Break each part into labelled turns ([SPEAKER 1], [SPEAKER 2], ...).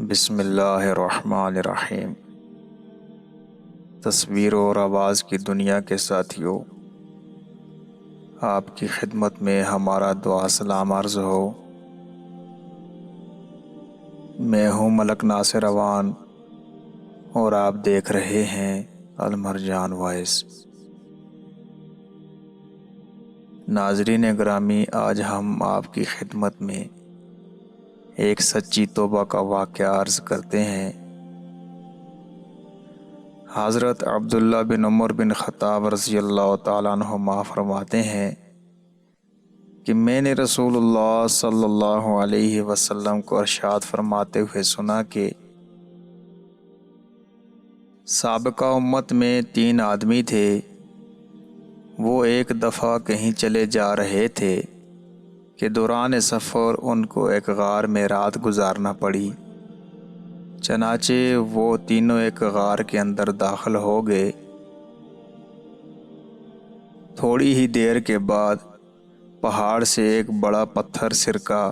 [SPEAKER 1] بسم اللہ الرحمن الرحیم۔ تصویر اور آواز کی دنیا کے ساتھیوں، آپ کی خدمت میں ہمارا دعا سلام عرض ہو۔ میں ہوں ملک ناصر اوان اور آپ دیکھ رہے ہیں المرجان وائس۔ ناظرین گرامی، آج ہم آپ کی خدمت میں ایک سچی توبہ کا واقعہ عرض کرتے ہیں۔ حضرت عبداللہ بن عمر بن خطاب رضی اللہ تعالیٰ عنہما فرماتے ہیں کہ میں نے رسول اللہ صلی اللہ علیہ وسلم کو ارشاد فرماتے ہوئے سنا کہ سابقہ امت میں 3 آدمی تھے۔ وہ ایک دفعہ کہیں چلے جا رہے تھے کہ دوران سفر ان کو ایک غار میں رات گزارنا پڑی۔ چنانچہ وہ تینوں ایک غار کے اندر داخل ہو گئے۔ تھوڑی ہی دیر کے بعد پہاڑ سے ایک بڑا پتھر سرکا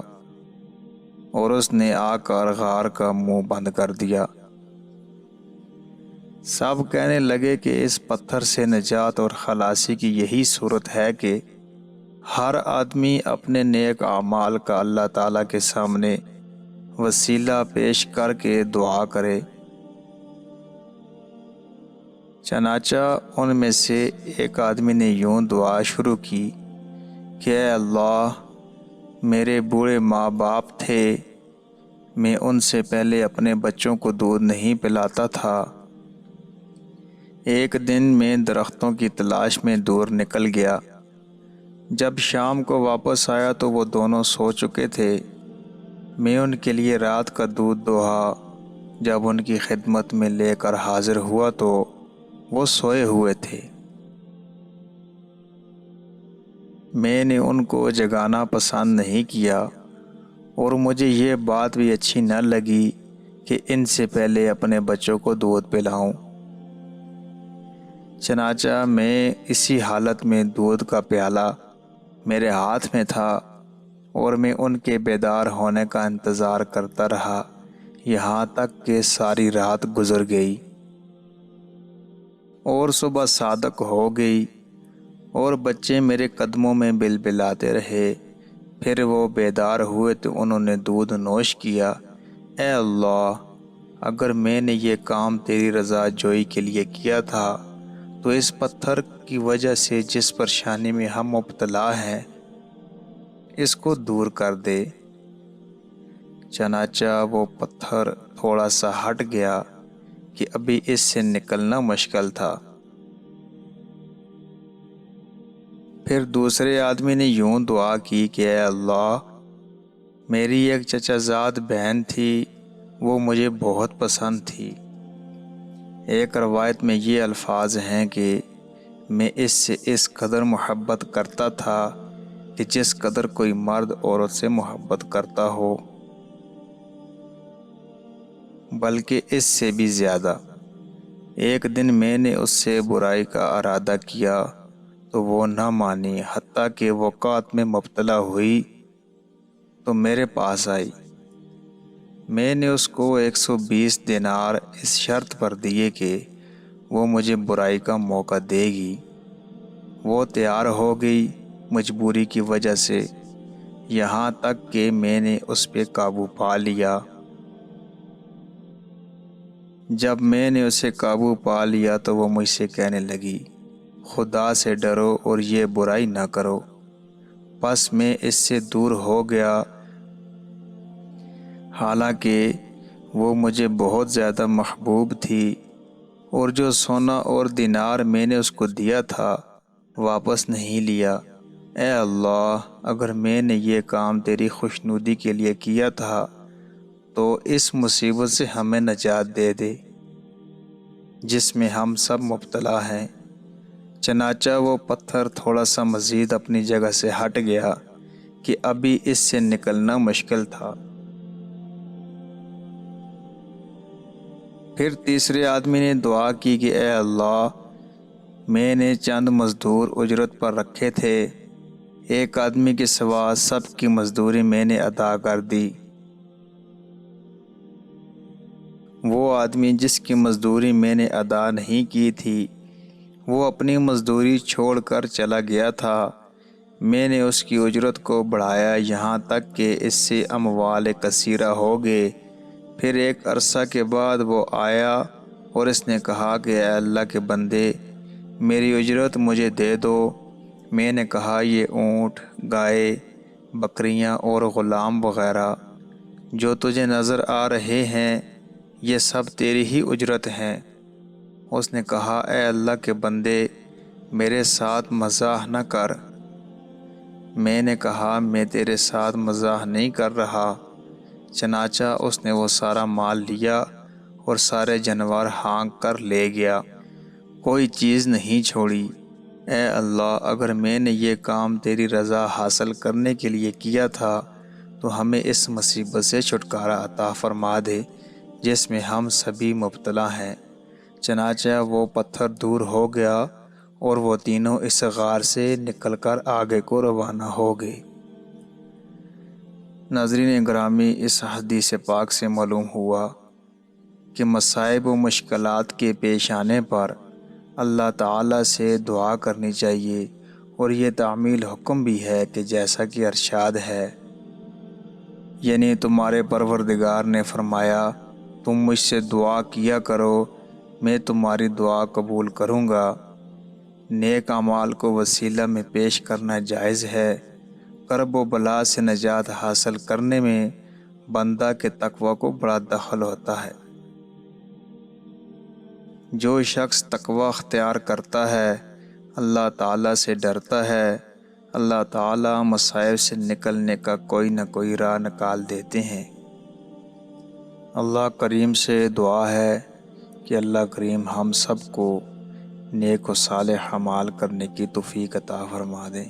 [SPEAKER 1] اور اس نے آ کر غار کا منہ بند کر دیا۔ سب کہنے لگے کہ اس پتھر سے نجات اور خلاصی کی یہی صورت ہے کہ ہر آدمی اپنے نیک اعمال کا اللہ تعالیٰ کے سامنے وسیلہ پیش کر کے دعا کرے۔ چنانچہ ان میں سے ایک آدمی نے یوں دعا شروع کی کہ اے اللہ، میرے بوڑھے ماں باپ تھے، میں ان سے پہلے اپنے بچوں کو دودھ نہیں پلاتا تھا۔ ایک دن میں درختوں کی تلاش میں دور نکل گیا۔ جب شام کو واپس آیا تو وہ دونوں سو چکے تھے۔ میں ان کے لیے رات کا دودھ دوہا۔ جب ان کی خدمت میں لے کر حاضر ہوا تو وہ سوئے ہوئے تھے۔ میں نے ان کو جگانا پسند نہیں کیا اور مجھے یہ بات بھی اچھی نہ لگی کہ ان سے پہلے اپنے بچوں کو دودھ پلاؤں۔ چنانچہ میں اسی حالت میں دودھ کا پیالہ میرے ہاتھ میں تھا اور میں ان کے بیدار ہونے کا انتظار کرتا رہا، یہاں تک کہ ساری رات گزر گئی اور صبح صادق ہو گئی اور بچے میرے قدموں میں بلبلاتے رہے۔ پھر وہ بیدار ہوئے تو انہوں نے دودھ نوش کیا۔ اے اللہ، اگر میں نے یہ کام تیری رضا جوئی کے لیے کیا تھا تو اس پتھر کی وجہ سے جس پریشانی میں ہم مبتلا ہیں اس کو دور کر دے۔ چنانچہ وہ پتھر تھوڑا سا ہٹ گیا کہ ابھی اس سے نکلنا مشکل تھا۔ پھر دوسرے آدمی نے یوں دعا کی کہ اے اللہ، میری ایک چچا زاد بہن تھی، وہ مجھے بہت پسند تھی۔ ایک روایت میں یہ الفاظ ہیں کہ میں اس سے اس قدر محبت کرتا تھا کہ جس قدر کوئی مرد عورت سے محبت کرتا ہو، بلکہ اس سے بھی زیادہ۔ ایک دن میں نے اس سے برائی کا ارادہ کیا تو وہ نہ مانی، حتیٰ کہ وقات میں مبتلا ہوئی تو میرے پاس آئی۔ میں نے اس کو 120 دینار اس شرط پر دیے کہ وہ مجھے برائی کا موقع دے گی۔ وہ تیار ہو گئی مجبوری کی وجہ سے، یہاں تک کہ میں نے اس پہ قابو پا لیا۔ جب میں نے اسے قابو پا لیا تو وہ مجھ سے کہنے لگی، خدا سے ڈرو اور یہ برائی نہ کرو۔ پس میں اس سے دور ہو گیا، حالانکہ وہ مجھے بہت زیادہ محبوب تھی، اور جو سونا اور دینار میں نے اس کو دیا تھا واپس نہیں لیا۔ اے اللہ، اگر میں نے یہ کام تیری خوشنودی کے لیے کیا تھا تو اس مصیبت سے ہمیں نجات دے دے جس میں ہم سب مبتلا ہیں۔ چنانچہ وہ پتھر تھوڑا سا مزید اپنی جگہ سے ہٹ گیا کہ ابھی اس سے نکلنا مشکل تھا۔ پھر تیسرے آدمی نے دعا کی کہ اے اللہ، میں نے چند مزدور اجرت پر رکھے تھے، ایک آدمی کے سوا سب کی مزدوری میں نے ادا کر دی۔ وہ آدمی جس کی مزدوری میں نے ادا نہیں کی تھی وہ اپنی مزدوری چھوڑ کر چلا گیا تھا۔ میں نے اس کی اجرت کو بڑھایا یہاں تک کہ اس سے اموال کثیرہ ہو گئے۔ پھر ایک عرصہ کے بعد وہ آیا اور اس نے کہا کہ اے اللہ کے بندے، میری اجرت مجھے دے دو۔ میں نے کہا یہ اونٹ، گائے، بکریاں اور غلام وغیرہ جو تجھے نظر آ رہے ہیں یہ سب تیری ہی اجرت ہیں۔ اس نے کہا اے اللہ کے بندے، میرے ساتھ مزاح نہ کر۔ میں نے کہا میں تیرے ساتھ مزاح نہیں کر رہا۔ چنانچہ اس نے وہ سارا مال لیا اور سارے جانور ہانک کر لے گیا، کوئی چیز نہیں چھوڑی۔ اے اللہ، اگر میں نے یہ کام تیری رضا حاصل کرنے کے لیے کیا تھا تو ہمیں اس مصیبت سے چھٹکارا عطا فرما دے جس میں ہم سبھی مبتلا ہیں۔ چنانچہ وہ پتھر دور ہو گیا اور وہ تینوں اس غار سے نکل کر آگے کو روانہ ہو گئے۔ ناظرین گرامی، اس حدیث پاک سے معلوم ہوا کہ مصائب و مشکلات کے پیش آنے پر اللہ تعالیٰ سے دعا کرنی چاہیے، اور یہ تعمیل حکم بھی ہے کہ جیسا کہ ارشاد ہے، یعنی تمہارے پروردگار نے فرمایا تم مجھ سے دعا کیا کرو، میں تمہاری دعا قبول کروں گا۔ نیک اعمال کو وسیلہ میں پیش کرنا جائز ہے۔ کرب و بلا سے نجات حاصل کرنے میں بندہ کے تقوی کو بڑا دخل ہوتا ہے۔ جو شخص تقوی اختیار کرتا ہے، اللہ تعالیٰ سے ڈرتا ہے، اللہ تعالیٰ مصائب سے نکلنے کا کوئی نہ کوئی راہ نکال دیتے ہیں۔ اللہ کریم سے دعا ہے کہ اللہ کریم ہم سب کو نیک و صالح اعمال کرنے کی توفیق عطا فرما دیں۔